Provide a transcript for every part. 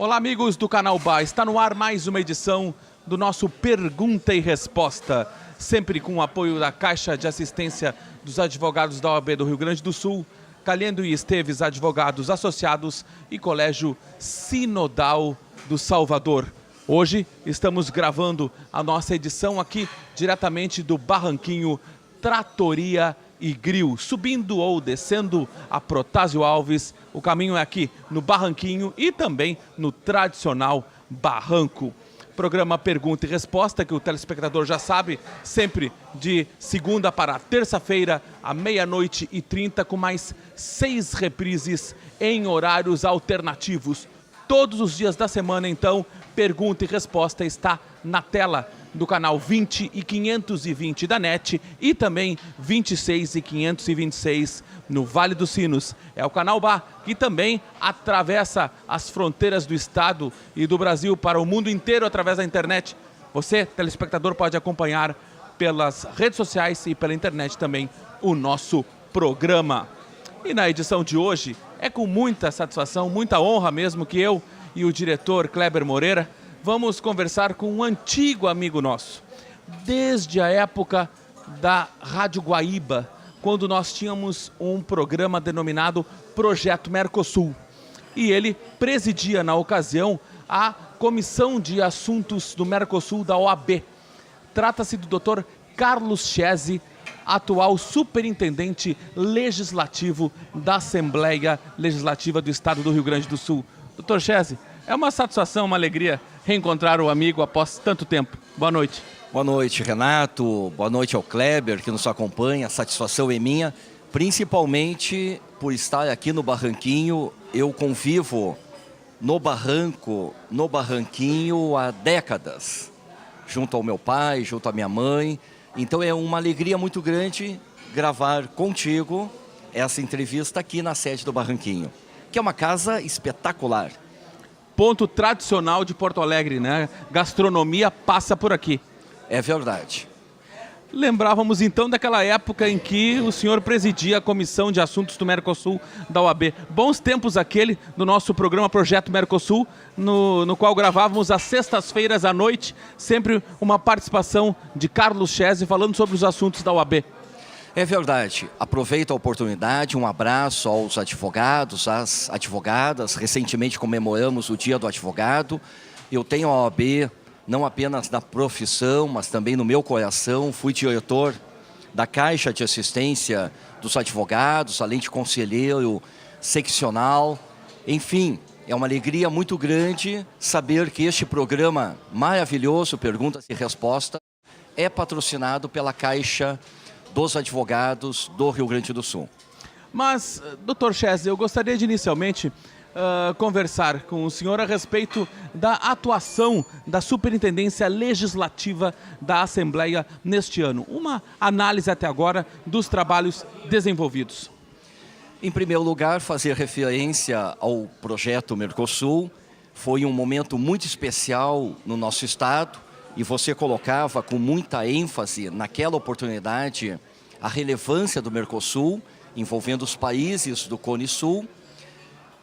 Olá, amigos do Canal Ba. Está no ar mais uma edição do nosso Pergunta e Resposta, sempre com o apoio da Caixa de Assistência dos Advogados da OAB do Rio Grande do Sul, Calhendo e Esteves Advogados Associados e Colégio Sinodal do Salvador. Hoje estamos gravando a nossa edição aqui diretamente do Barranquinho Tratoria e Grill, subindo ou descendo a Protásio Alves. O caminho é aqui no Barranquinho e também no tradicional Barranco. Programa Pergunta e Resposta, que o telespectador já sabe, sempre de segunda para terça-feira, à 00h30, com mais 6 reprises em horários alternativos. Todos os dias da semana, então, Pergunta e Resposta está na tela do canal 20 e 520 da NET e também 26 e 526 no Vale dos Sinos. É o Canal Ba, que também atravessa as fronteiras do estado e do Brasil para o mundo inteiro através da internet. Você, telespectador, pode acompanhar pelas redes sociais e pela internet também o nosso programa. E na edição de hoje, é com muita satisfação, muita honra mesmo que eu e o diretor Kleber Moreira vamos conversar com um antigo amigo nosso, desde a época da Rádio Guaíba, quando nós tínhamos um programa denominado Projeto Mercosul. E ele presidia, na ocasião, a Comissão de Assuntos do Mercosul da OAB. Trata-se do Dr. Carlos Chesi, atual superintendente legislativo da Assembleia Legislativa do Estado do Rio Grande do Sul. Dr. Chesi, é uma satisfação, uma alegria reencontrar o amigo após tanto tempo. Boa noite. Boa noite, Renato. Boa noite ao Kleber, que nos acompanha. A satisfação é minha, principalmente por estar aqui no Barranquinho. Eu convivo no Barranquinho há décadas, junto ao meu pai, junto à minha mãe. Então é uma alegria muito grande gravar contigo essa entrevista aqui na sede do Barranquinho, que é uma casa espetacular. Ponto tradicional de Porto Alegre, né? Gastronomia passa por aqui. É verdade. Lembrávamos então daquela época em que o senhor presidia a Comissão de Assuntos do Mercosul da OAB. Bons tempos aquele do nosso programa Projeto Mercosul, no qual gravávamos às sextas-feiras à noite, sempre uma participação de Carlos Chesi falando sobre os assuntos da OAB. É verdade. Aproveito a oportunidade, um abraço aos advogados, às advogadas. Recentemente comemoramos o Dia do Advogado. Eu tenho a OAB não apenas na profissão, mas também no meu coração. Fui diretor da Caixa de Assistência dos Advogados, além de conselheiro seccional. Enfim, é uma alegria muito grande saber que este programa maravilhoso, Perguntas e Respostas, é patrocinado pela Caixa dos Advogados do Rio Grande do Sul. Mas, Dr. Chesi, eu gostaria de inicialmente conversar com o senhor a respeito da atuação da Superintendência Legislativa da Assembleia neste ano. Uma análise até agora dos trabalhos desenvolvidos. Em primeiro lugar, fazer referência ao projeto Mercosul. Foi um momento muito especial no nosso estado. E você colocava com muita ênfase naquela oportunidade a relevância do Mercosul, envolvendo os países do Cone Sul.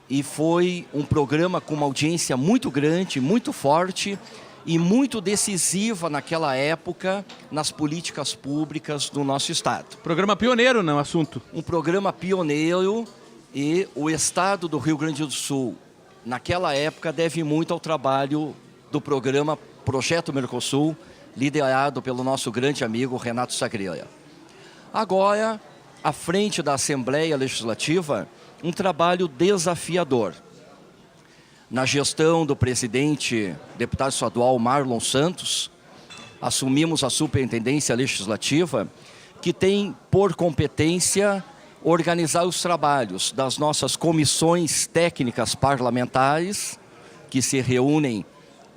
E foi um programa com uma audiência muito grande, muito forte e muito decisiva naquela época nas políticas públicas do nosso estado. Programa pioneiro no assunto. Um programa pioneiro, e o estado do Rio Grande do Sul, naquela época, deve muito ao trabalho do programa Projeto Mercosul, liderado pelo nosso grande amigo Renato Sagreira. Agora, à frente da Assembleia Legislativa, um trabalho desafiador. Na gestão do presidente, deputado estadual Marlon Santos, assumimos a Superintendência Legislativa, que tem por competência organizar os trabalhos das nossas comissões técnicas parlamentares, que se reúnem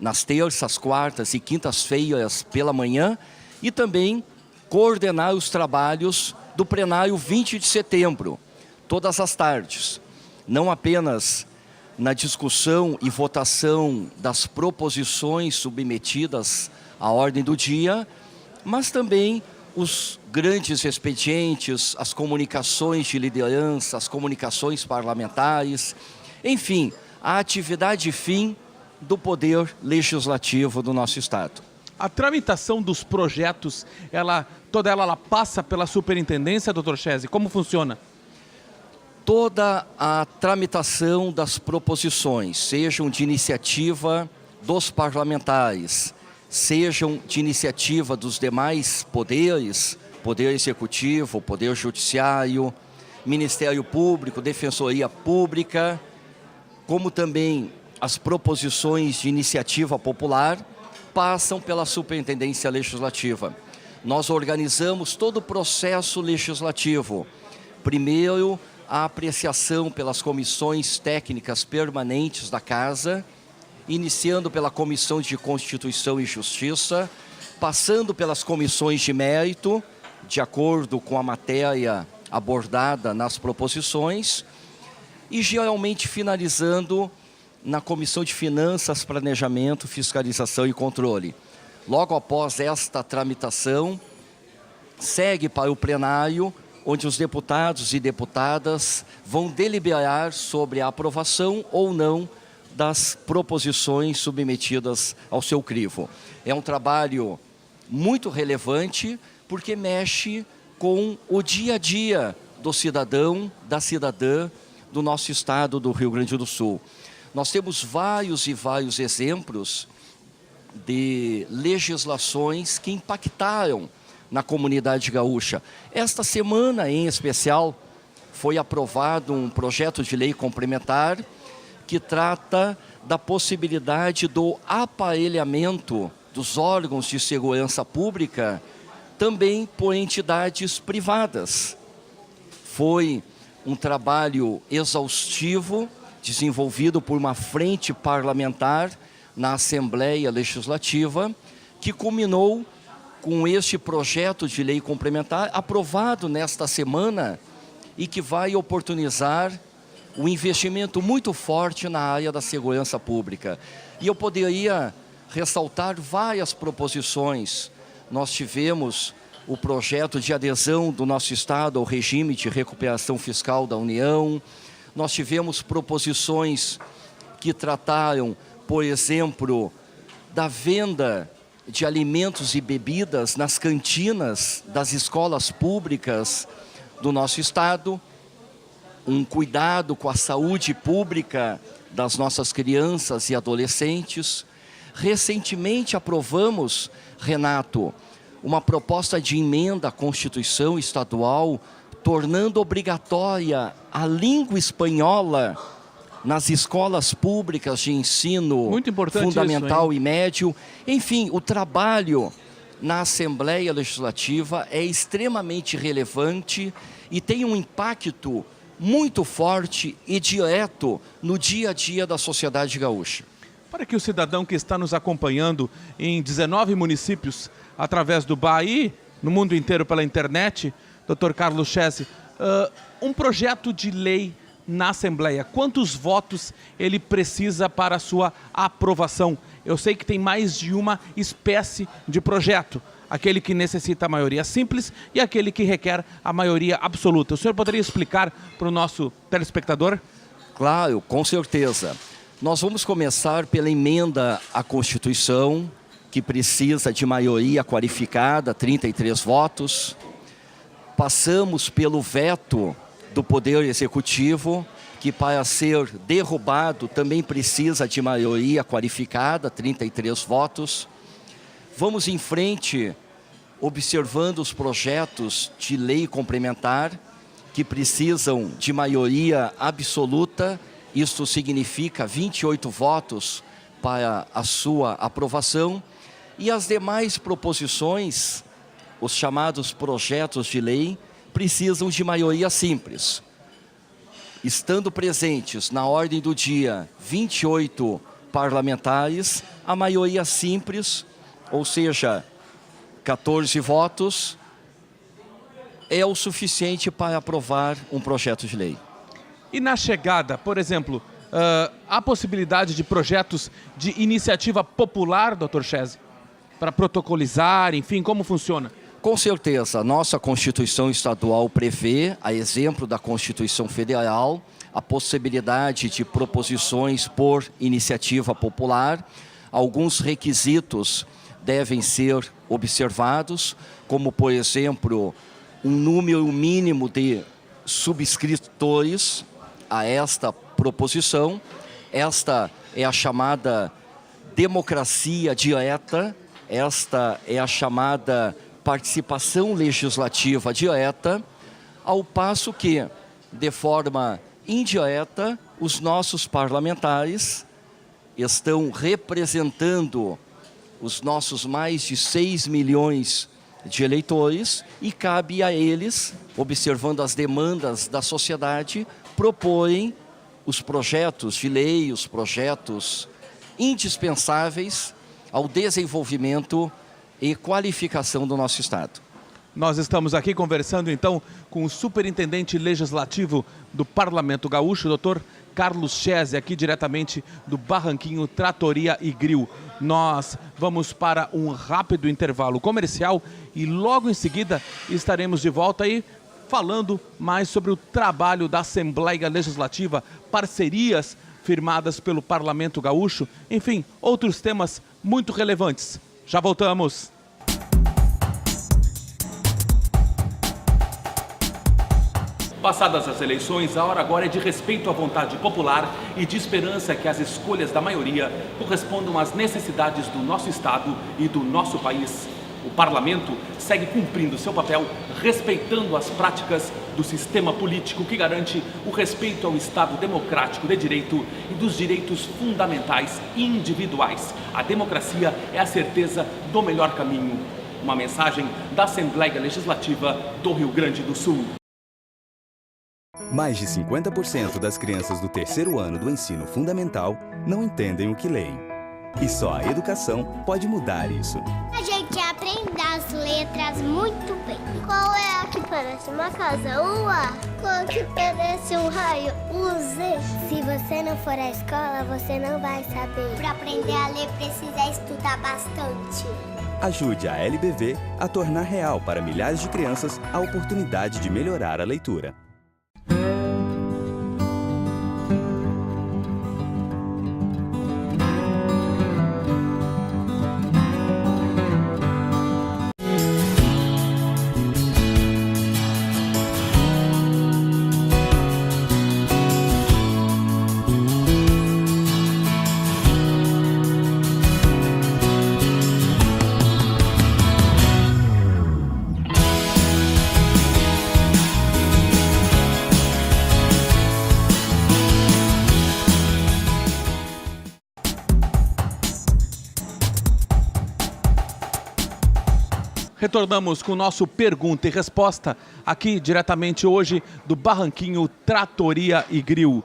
nas terças, quartas e quintas-feiras pela manhã, e também coordenar os trabalhos do plenário 20 de setembro, todas as tardes. Não apenas na discussão e votação das proposições submetidas à ordem do dia, mas também os grandes expedientes, as comunicações de liderança, as comunicações parlamentares, enfim, a atividade fim do poder legislativo do nosso Estado. A tramitação dos projetos, toda ela passa pela superintendência, doutor Chese? Como funciona? Toda a tramitação das proposições, sejam de iniciativa dos parlamentares, sejam de iniciativa dos demais poderes, Poder Executivo, Poder Judiciário, Ministério Público, Defensoria Pública, como também as proposições de iniciativa popular, passam pela Superintendência Legislativa. Nós organizamos todo o processo legislativo. Primeiro, a apreciação pelas comissões técnicas permanentes da Casa, iniciando pela Comissão de Constituição e Justiça, passando pelas comissões de mérito, de acordo com a matéria abordada nas proposições, e geralmente finalizando na Comissão de Finanças, Planejamento, Fiscalização e Controle. Logo após esta tramitação, segue para o plenário, onde os deputados e deputadas vão deliberar sobre a aprovação ou não das proposições submetidas ao seu crivo. É um trabalho muito relevante, porque mexe com o dia a dia do cidadão, da cidadã do nosso estado do Rio Grande do Sul. Nós temos vários e vários exemplos de legislações que impactaram na comunidade gaúcha. Esta semana, em especial, foi aprovado um projeto de lei complementar que trata da possibilidade do aparelhamento dos órgãos de segurança pública também por entidades privadas. Foi um trabalho exaustivo, desenvolvido por uma frente parlamentar na Assembleia Legislativa, que culminou com este projeto de lei complementar aprovado nesta semana e que vai oportunizar um investimento muito forte na área da segurança pública. E eu poderia ressaltar várias proposições. Nós tivemos o projeto de adesão do nosso Estado ao regime de recuperação fiscal da União. Nós tivemos proposições que trataram, por exemplo, da venda de alimentos e bebidas nas cantinas das escolas públicas do nosso Estado, um cuidado com a saúde pública das nossas crianças e adolescentes. Recentemente aprovamos, Renato, uma proposta de emenda à Constituição Estadual, tornando obrigatória a língua espanhola nas escolas públicas de ensino fundamental e médio. Enfim, o trabalho na Assembleia Legislativa é extremamente relevante e tem um impacto muito forte e direto no dia a dia da sociedade gaúcha. Para que o cidadão que está nos acompanhando em 19 municípios, através do BAI, no mundo inteiro pela internet, Dr. Carlos Chese, um projeto de lei na Assembleia, quantos votos ele precisa para a sua aprovação? Eu sei que tem mais de uma espécie de projeto, aquele que necessita a maioria simples e aquele que requer a maioria absoluta. O senhor poderia explicar para o nosso telespectador? Claro, com certeza. Nós vamos começar pela emenda à Constituição, que precisa de maioria qualificada, 33 votos. Passamos pelo veto do Poder Executivo, que para ser derrubado também precisa de maioria qualificada, 33 votos. Vamos em frente, observando os projetos de lei complementar, que precisam de maioria absoluta. Isto significa 28 votos para a sua aprovação. E as demais proposições, os chamados projetos de lei, precisam de maioria simples. Estando presentes na ordem do dia 28 parlamentares, a maioria simples, ou seja, 14 votos, é o suficiente para aprovar um projeto de lei. E na chegada, por exemplo, há possibilidade de projetos de iniciativa popular, doutor Chese? Para protocolizar, enfim, como funciona? Com certeza, a nossa Constituição Estadual prevê, a exemplo da Constituição Federal, a possibilidade de proposições por iniciativa popular. Alguns requisitos devem ser observados, como, por exemplo, um número mínimo de subscritores a esta proposição. Esta é a chamada democracia direta, esta é a chamada participação legislativa direta, ao passo que, de forma indireta, os nossos parlamentares estão representando os nossos mais de 6 milhões de eleitores e cabe a eles, observando as demandas da sociedade, propõem os projetos de lei, os projetos indispensáveis ao desenvolvimento e qualificação do nosso Estado. Nós estamos aqui conversando, então, com o superintendente legislativo do Parlamento Gaúcho, Dr. Carlos Chese, aqui diretamente do Barranquinho Tratoria e Grill. Nós vamos para um rápido intervalo comercial e logo em seguida estaremos de volta aí falando mais sobre o trabalho da Assembleia Legislativa, parcerias firmadas pelo Parlamento Gaúcho, enfim, outros temas muito relevantes. Já voltamos! Passadas as eleições, a hora agora é de respeito à vontade popular e de esperança que as escolhas da maioria correspondam às necessidades do nosso Estado e do nosso país. O Parlamento segue cumprindo seu papel, respeitando as práticas do sistema político que garante o respeito ao Estado democrático de direito e dos direitos fundamentais individuais. A democracia é a certeza do melhor caminho. Uma mensagem da Assembleia Legislativa do Rio Grande do Sul. Mais de 50% das crianças do terceiro ano do ensino fundamental não entendem o que leem. E só a educação pode mudar isso. A gente aprende as letras muito bem. Qual é a que parece uma casa? O A. Qual que parece um raio? O Z. Se você não for à escola, você não vai saber. Para aprender a ler, precisa estudar bastante. Ajude a LBV a tornar real para milhares de crianças a oportunidade de melhorar a leitura. Retornamos com o nosso Pergunta e Resposta, aqui diretamente hoje do Barranquinho Tratoria e Grill.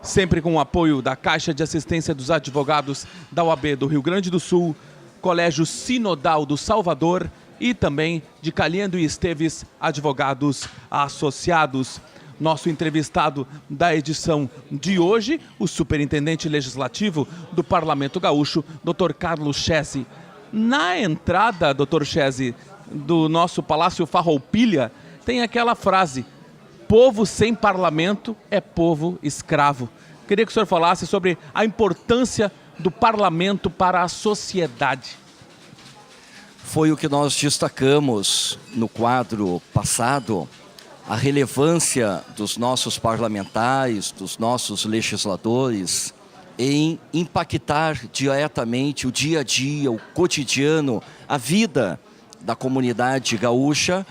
Sempre com o apoio da Caixa de Assistência dos Advogados da OAB do Rio Grande do Sul, Colégio Sinodal do Salvador e também de Calhendo e Esteves Advogados Associados. Nosso entrevistado da edição de hoje, o superintendente legislativo do Parlamento Gaúcho, Dr. Carlos Chese. Na entrada, Dr. Chese, do nosso Palácio Farroupilha, tem aquela frase: povo sem parlamento é povo escravo. Queria que o senhor falasse sobre a importância do parlamento para a sociedade. Foi o que nós destacamos no quadro passado, a relevância dos nossos parlamentares, dos nossos legisladores, em impactar diretamente o dia a dia, o cotidiano, a vida da comunidade gaúcha,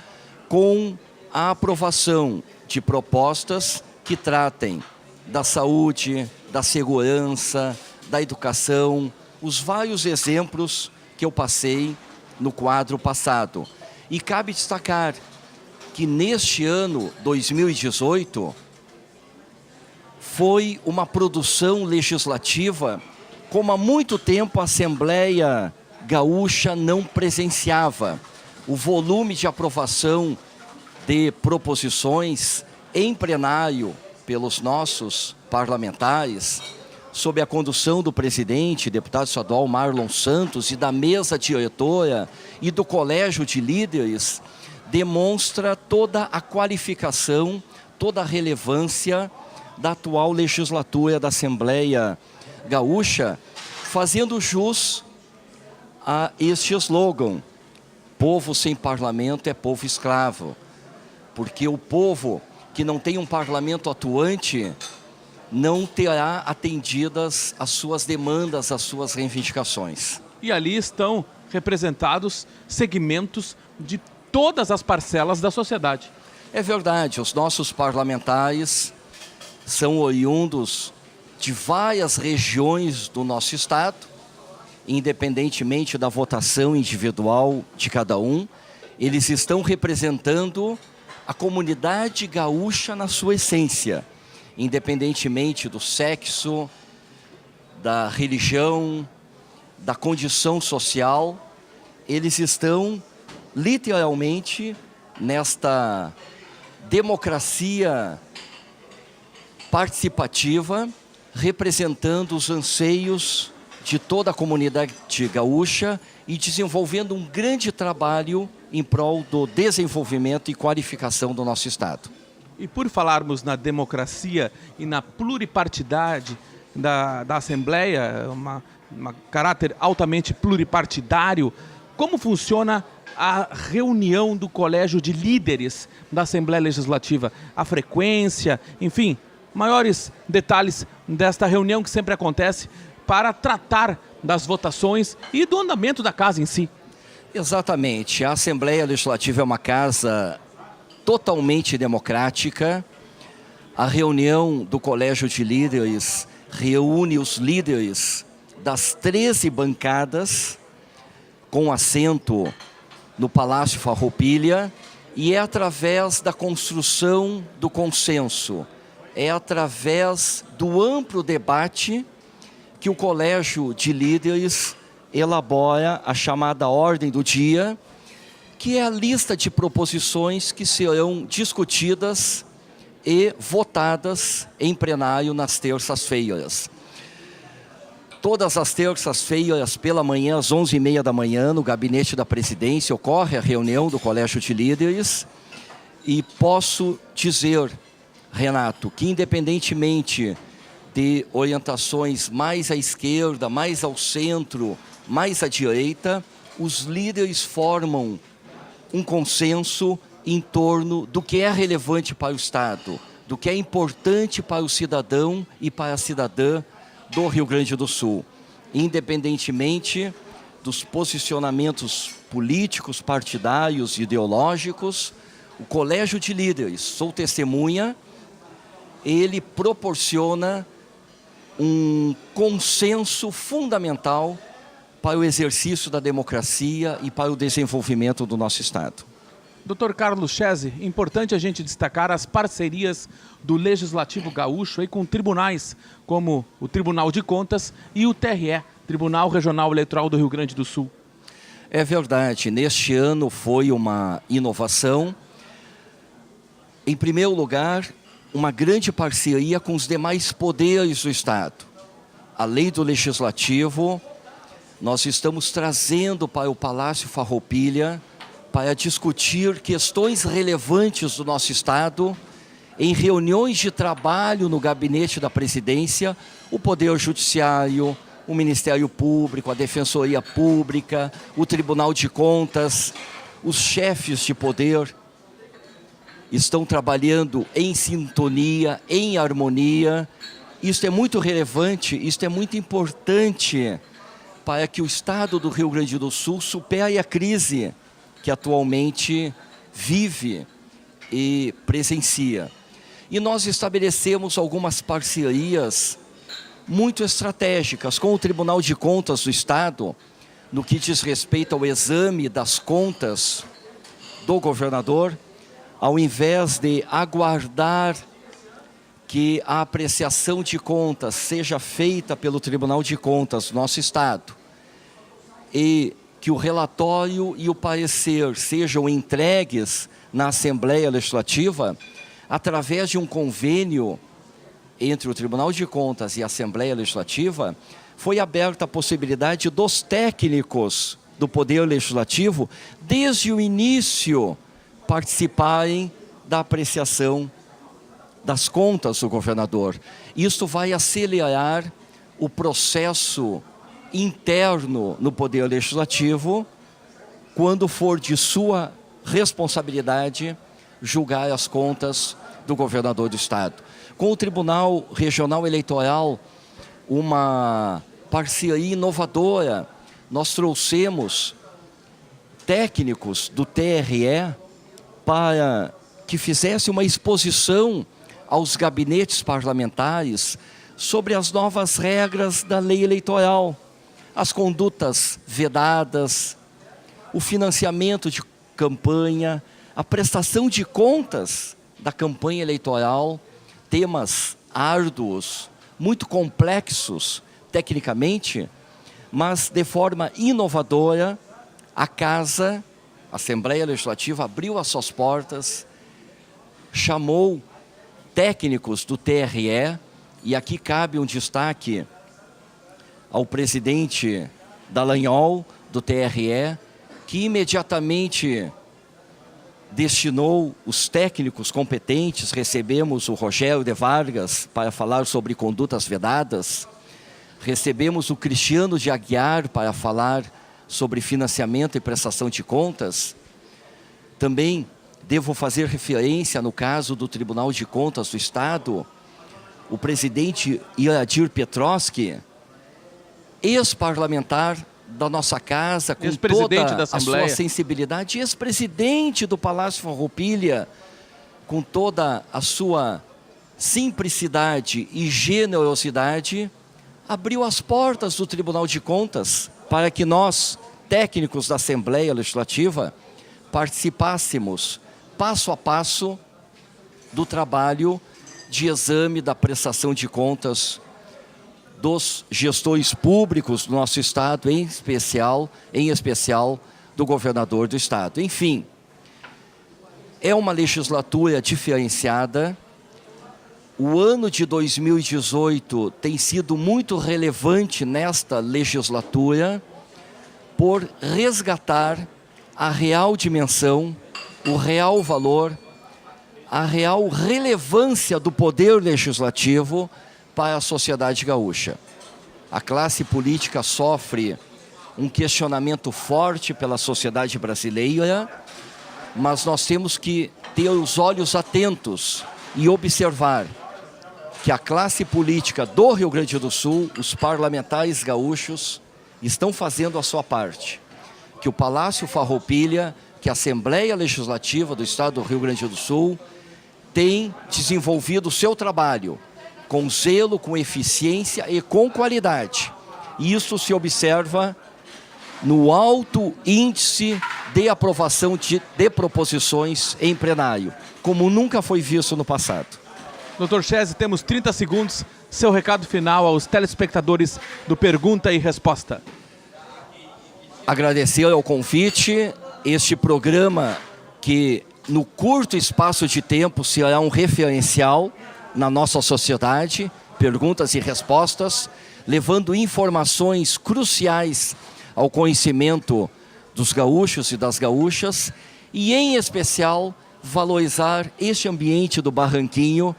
com a aprovação de propostas que tratem da saúde, da segurança, da educação, os vários exemplos que eu passei no quadro passado. E cabe destacar que neste ano 2018 foi uma produção legislativa como há muito tempo a Assembleia Gaúcha não presenciava. O volume de aprovação de proposições em plenário pelos nossos parlamentares sob a condução do presidente, deputado estadual Marlon Santos, e da mesa diretora e do colégio de líderes, demonstra toda a qualificação, toda a relevância da atual legislatura da Assembleia Gaúcha, fazendo jus a este slogan: povo sem parlamento é povo escravo. Porque o povo que não tem um parlamento atuante não terá atendidas as suas demandas, as suas reivindicações. E ali estão representados segmentos de todas as parcelas da sociedade. É verdade, os nossos parlamentares são oriundos de várias regiões do nosso estado, independentemente da votação individual de cada um, eles estão representando a comunidade gaúcha na sua essência, independentemente do sexo, da religião, da condição social. Eles estão literalmente nesta democracia participativa, representando os anseios de toda a comunidade gaúcha e desenvolvendo um grande trabalho em prol do desenvolvimento e qualificação do nosso estado. E por falarmos na democracia e na pluripartidade da Assembleia, um caráter altamente pluripartidário, como funciona a reunião do Colégio de Líderes da Assembleia Legislativa? A frequência, enfim, maiores detalhes desta reunião que sempre acontece para tratar das votações e do andamento da casa em si. Exatamente. A Assembleia Legislativa é uma casa totalmente democrática. A reunião do Colégio de Líderes reúne os líderes das 13 bancadas com assento no Palácio Farroupilha, e é através da construção do consenso, é através do amplo debate que o Colégio de Líderes elabora a chamada ordem do dia, que é a lista de proposições que serão discutidas e votadas em plenário nas terças-feiras. Todas as terças-feiras, pela manhã, às 11h30 da manhã, no gabinete da presidência, ocorre a reunião do Colégio de Líderes. E posso dizer, Renato, que independentemente de orientações mais à esquerda, mais ao centro, mais à direita, os líderes formam um consenso em torno do que é relevante para o Estado, do que é importante para o cidadão e para a cidadã do Rio Grande do Sul, independentemente dos posicionamentos políticos, partidários, ideológicos. O Colégio de Líderes, sou testemunha, ele proporciona um consenso fundamental para o exercício da democracia e para o desenvolvimento do nosso Estado. Dr. Carlos Chese, importante a gente destacar as parcerias do Legislativo Gaúcho aí com tribunais como o Tribunal de Contas e o TRE, Tribunal Regional Eleitoral do Rio Grande do Sul. É verdade, neste ano foi uma inovação. Em primeiro lugar, uma grande parceria com os demais poderes do Estado. Além do Legislativo, nós estamos trazendo para o Palácio Farroupilha para discutir questões relevantes do nosso Estado, em reuniões de trabalho no gabinete da presidência, o Poder Judiciário, o Ministério Público, a Defensoria Pública, o Tribunal de Contas, os chefes de poder estão trabalhando em sintonia, em harmonia. Isso é muito relevante, isso é muito importante para que o Estado do Rio Grande do Sul supere a crise que atualmente vive e presencia. E nós estabelecemos algumas parcerias muito estratégicas com o Tribunal de Contas do Estado, no que diz respeito ao exame das contas do governador. Ao invés de aguardar que a apreciação de contas seja feita pelo Tribunal de Contas do nosso Estado e que o relatório e o parecer sejam entregues na Assembleia Legislativa, através de um convênio entre o Tribunal de Contas e a Assembleia Legislativa, foi aberta a possibilidade dos técnicos do Poder Legislativo, desde o início, participarem da apreciação das contas do governador. Isso vai acelerar o processo interno no Poder Legislativo, quando for de sua responsabilidade julgar as contas do governador do Estado. Com o Tribunal Regional Eleitoral, uma parceria inovadora, nós trouxemos técnicos do TRE para que fizesse uma exposição aos gabinetes parlamentares sobre as novas regras da lei eleitoral, as condutas vedadas, o financiamento de campanha, a prestação de contas da campanha eleitoral, temas árduos, muito complexos tecnicamente, mas de forma inovadora, a Casa, a Assembleia Legislativa, abriu as suas portas, chamou técnicos do TRE, e aqui cabe um destaque ao presidente Dallagnol, do TRE, que imediatamente destinou os técnicos competentes. Recebemos o Rogério de Vargas para falar sobre condutas vedadas, recebemos o Cristiano de Aguiar para falar sobre financiamento e prestação de contas. Também devo fazer referência, no caso do Tribunal de Contas do Estado, o presidente Iradir Petroski, ex-parlamentar da nossa casa, com toda a sua sensibilidade, ex-presidente do Palácio Farroupilha, com toda a sua simplicidade e generosidade, abriu as portas do Tribunal de Contas para que nós, técnicos da Assembleia Legislativa, participássemos passo a passo do trabalho de exame da prestação de contas dos gestores públicos do nosso Estado, em especial do governador do Estado. Enfim, é uma legislatura diferenciada. O ano de 2018 tem sido muito relevante nesta legislatura por resgatar a real dimensão, o real valor, a real relevância do poder legislativo para a sociedade gaúcha. A classe política sofre um questionamento forte pela sociedade brasileira, mas nós temos que ter os olhos atentos e observar que a classe política do Rio Grande do Sul, os parlamentares gaúchos, estão fazendo a sua parte. Que o Palácio Farroupilha, que a Assembleia Legislativa do Estado do Rio Grande do Sul tem desenvolvido o seu trabalho com zelo, com eficiência e com qualidade. Isso se observa no alto índice de aprovação de proposições em plenário, como nunca foi visto no passado. Dr. Chezzi, temos 30 segundos. Seu recado final aos telespectadores do Pergunta e Resposta. Agradecer ao convite, este programa que no curto espaço de tempo será um referencial na nossa sociedade, perguntas e respostas, levando informações cruciais ao conhecimento dos gaúchos e das gaúchas, e em especial valorizar este ambiente do Barranquinho,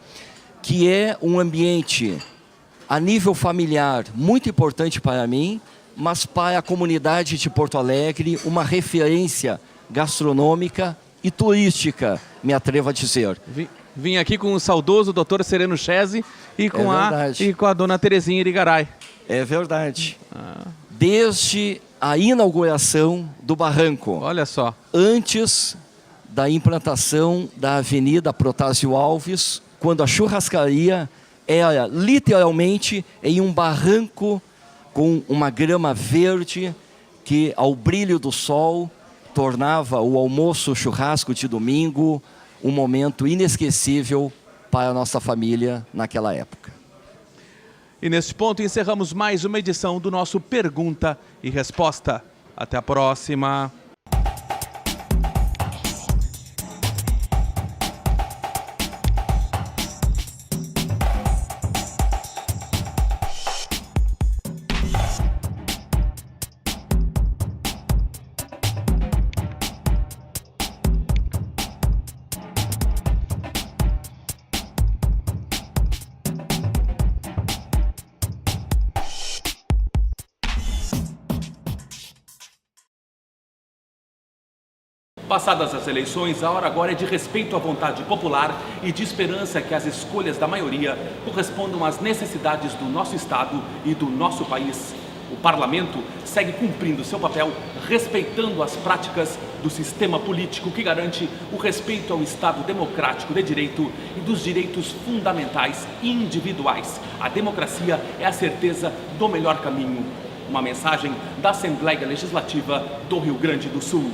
que é um ambiente a nível familiar muito importante para mim, mas para a comunidade de Porto Alegre, uma referência gastronômica e turística, me atrevo a dizer. Vim aqui com o saudoso Dr. Sereno Chezzi e com a dona Terezinha Irigaray. É verdade. Desde a inauguração do barranco. Olha só. Antes da implantação da Avenida Protásio Alves, quando a churrascaria era literalmente em um barranco com uma grama verde que, ao brilho do sol, tornava o almoço churrasco de domingo um momento inesquecível para a nossa família naquela época. E nesse ponto encerramos mais uma edição do nosso Pergunta e Resposta. Até a próxima! Passadas as eleições, a hora agora é de respeito à vontade popular e de esperança que as escolhas da maioria correspondam às necessidades do nosso Estado e do nosso país. O Parlamento segue cumprindo seu papel, respeitando as práticas do sistema político que garante o respeito ao Estado democrático de direito e dos direitos fundamentais individuais. A democracia é a certeza do melhor caminho. Uma mensagem da Assembleia Legislativa do Rio Grande do Sul.